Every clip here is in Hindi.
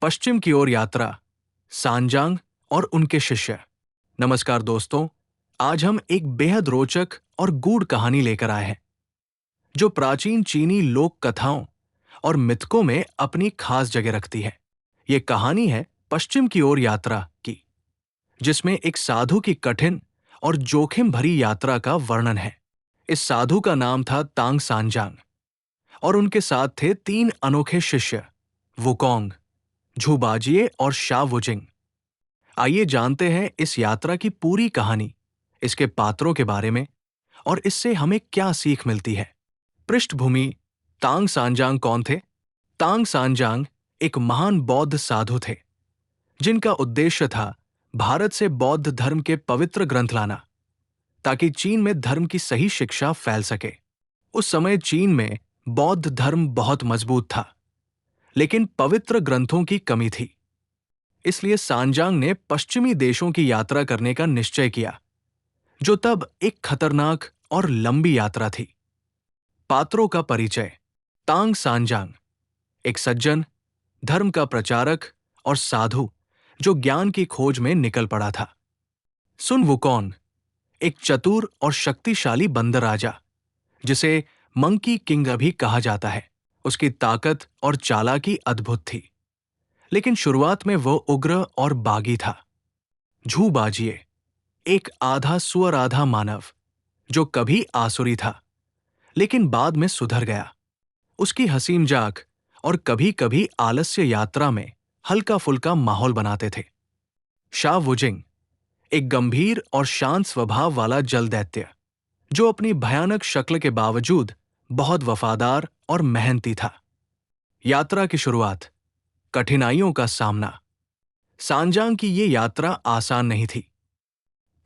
पश्चिम की ओर यात्रा, सांजांग और उनके शिष्य। नमस्कार दोस्तों, आज हम एक बेहद रोचक और गूढ़ कहानी लेकर आए हैं जो प्राचीन चीनी लोक कथाओं और मिथकों में अपनी खास जगह रखती है। ये कहानी है पश्चिम की ओर यात्रा की, जिसमें एक साधु की कठिन और जोखिम भरी यात्रा का वर्णन है। इस साधु का नाम था तांग सांजांग और उनके साथ थे 3 अनोखे शिष्य, वुकोंग, झुबाजिये और शा वुजिंग। आइए जानते हैं इस यात्रा की पूरी कहानी, इसके पात्रों के बारे में और इससे हमें क्या सीख मिलती है। पृष्ठभूमि: तांग सांजांग कौन थे? तांग सांजांग एक महान बौद्ध साधु थे, जिनका उद्देश्य था भारत से बौद्ध धर्म के पवित्र ग्रंथ लाना, ताकि चीन में धर्म की सही शिक्षा फैल सके। उस समय चीन में बौद्ध धर्म बहुत मजबूत था, लेकिन पवित्र ग्रंथों की कमी थी। इसलिए सांजांग ने पश्चिमी देशों की यात्रा करने का निश्चय किया, जो तब एक खतरनाक और लंबी यात्रा थी। पात्रों का परिचय: तांग सांजांग एक सज्जन, धर्म का प्रचारक और साधु जो ज्ञान की खोज में निकल पड़ा था। सुन वुकॉन एक चतुर और शक्तिशाली बंदर राजा, जिसे मंकी किंग भी कहा जाता है। उसकी ताकत और चालाकी अद्भुत थी, लेकिन शुरुआत में वो उग्र और बागी था। झू बाजिए एक आधा सुअर आधा मानव, जो कभी आसुरी था, लेकिन बाद में सुधर गया। उसकी हंसी मजाक और कभी कभी आलस्य यात्रा में हल्का फुल्का माहौल बनाते थे। शा वुजिंग एक गंभीर और शांत स्वभाव वाला जल दैत्य, जो अपनी भयानक शक्ल के बावजूद बहुत वफादार और मेहनती था। यात्रा की शुरुआत: कठिनाइयों का सामना। सांजांग की ये यात्रा आसान नहीं थी।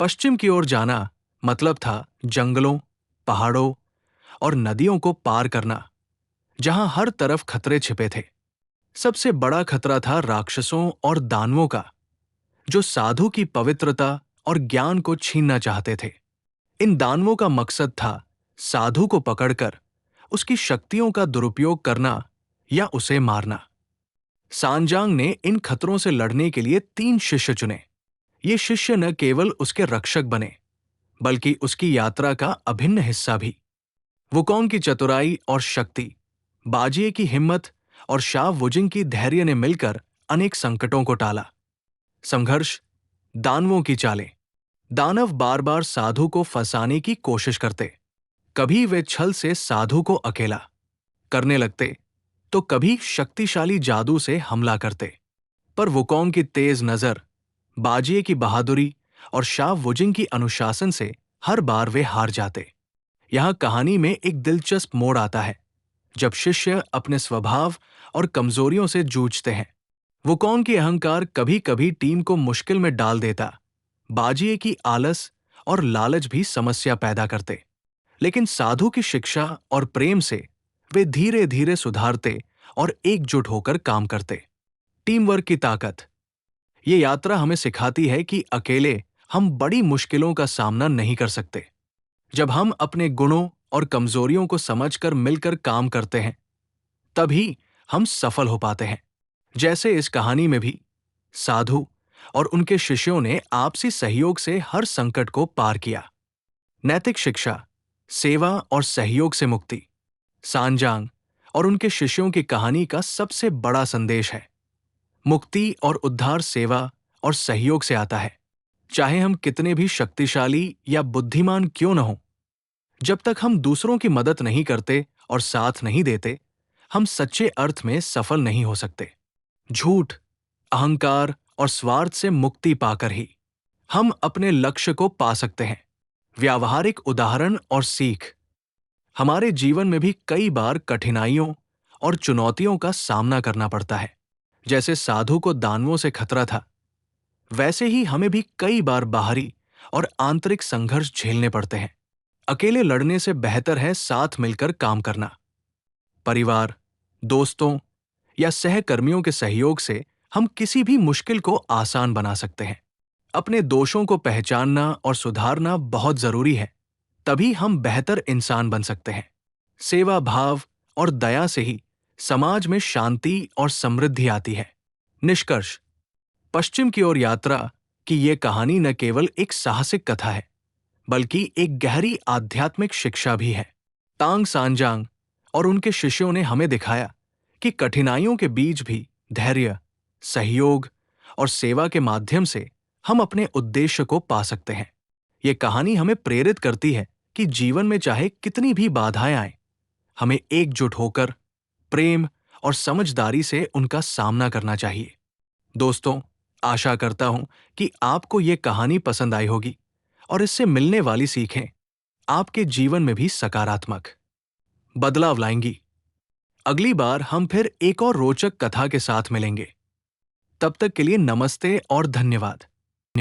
पश्चिम की ओर जाना मतलब था जंगलों, पहाड़ों और नदियों को पार करना, जहां हर तरफ खतरे छिपे थे। सबसे बड़ा खतरा था राक्षसों और दानवों का, जो साधु की पवित्रता और ज्ञान को छीनना चाहते थे। इन दानवों का मकसद था साधु को पकड़कर उसकी शक्तियों का दुरुपयोग करना या उसे मारना। सांजांग ने इन खतरों से लड़ने के लिए 3 शिष्य चुने। ये शिष्य न केवल उसके रक्षक बने, बल्कि उसकी यात्रा का अभिन्न हिस्सा भी। वुकोंग की चतुराई और शक्ति, बाजिए की हिम्मत और शा वुजिंग की धैर्य ने मिलकर अनेक संकटों को टाला। संघर्ष: दानवों की चालें। दानव बार बार साधु को फंसाने की कोशिश करते। कभी वे छल से साधु को अकेला करने लगते, तो कभी शक्तिशाली जादू से हमला करते। पर वुकोंग की तेज नजर, बाजिए की बहादुरी और शा वुजिंग की अनुशासन से हर बार वे हार जाते। यहां कहानी में एक दिलचस्प मोड़ आता है, जब शिष्य अपने स्वभाव और कमजोरियों से जूझते हैं। वुकोंग की अहंकार कभी कभी टीम को मुश्किल में डाल देता। बाजिए की आलस और लालच भी समस्या पैदा करते, लेकिन साधु की शिक्षा और प्रेम से वे धीरे धीरे सुधारते और एकजुट होकर काम करते। टीम वर्क की ताकत: ये यात्रा हमें सिखाती है कि अकेले हम बड़ी मुश्किलों का सामना नहीं कर सकते। जब हम अपने गुणों और कमजोरियों को समझकर मिलकर काम करते हैं, तभी हम सफल हो पाते हैं। जैसे इस कहानी में भी साधु और उनके शिष्यों ने आपसी सहयोग से हर संकट को पार किया। नैतिक शिक्षा: सेवा और सहयोग से मुक्ति। सांजांग और उनके शिष्यों की कहानी का सबसे बड़ा संदेश है, मुक्ति और उद्धार सेवा और सहयोग से आता है। चाहे हम कितने भी शक्तिशाली या बुद्धिमान क्यों न हों, जब तक हम दूसरों की मदद नहीं करते और साथ नहीं देते, हम सच्चे अर्थ में सफल नहीं हो सकते। झूठ, अहंकार और स्वार्थ से मुक्ति पाकर ही हम अपने लक्ष्य को पा सकते हैं। व्यावहारिक उदाहरण और सीख: हमारे जीवन में भी कई बार कठिनाइयों और चुनौतियों का सामना करना पड़ता है। जैसे साधु को दानवों से खतरा था, वैसे ही हमें भी कई बार बाहरी और आंतरिक संघर्ष झेलने पड़ते हैं। अकेले लड़ने से बेहतर है साथ मिलकर काम करना। परिवार, दोस्तों या सहकर्मियों के सहयोग से हम किसी भी मुश्किल को आसान बना सकते हैं। अपने दोषों को पहचानना और सुधारना बहुत जरूरी है, तभी हम बेहतर इंसान बन सकते हैं। सेवा भाव और दया से ही समाज में शांति और समृद्धि आती है। निष्कर्ष, पश्चिम की ओर यात्रा की ये कहानी न केवल एक साहसिक कथा है, बल्कि एक गहरी आध्यात्मिक शिक्षा भी है। तांग सांजांग और उनके शिष्यों ने हमें दिखाया कि कठिनाइयों के बीच भी धैर्य, सहयोग और सेवा के माध्यम से हम अपने उद्देश्य को पा सकते हैं। ये कहानी हमें प्रेरित करती है कि जीवन में चाहे कितनी भी बाधाएं आएं, हमें एकजुट होकर प्रेम और समझदारी से उनका सामना करना चाहिए। दोस्तों, आशा करता हूं कि आपको ये कहानी पसंद आई होगी और इससे मिलने वाली सीखें आपके जीवन में भी सकारात्मक बदलाव लाएंगी। अगली बार हम फिर एक और रोचक कथा के साथ मिलेंगे। तब तक के लिए नमस्ते और धन्यवाद।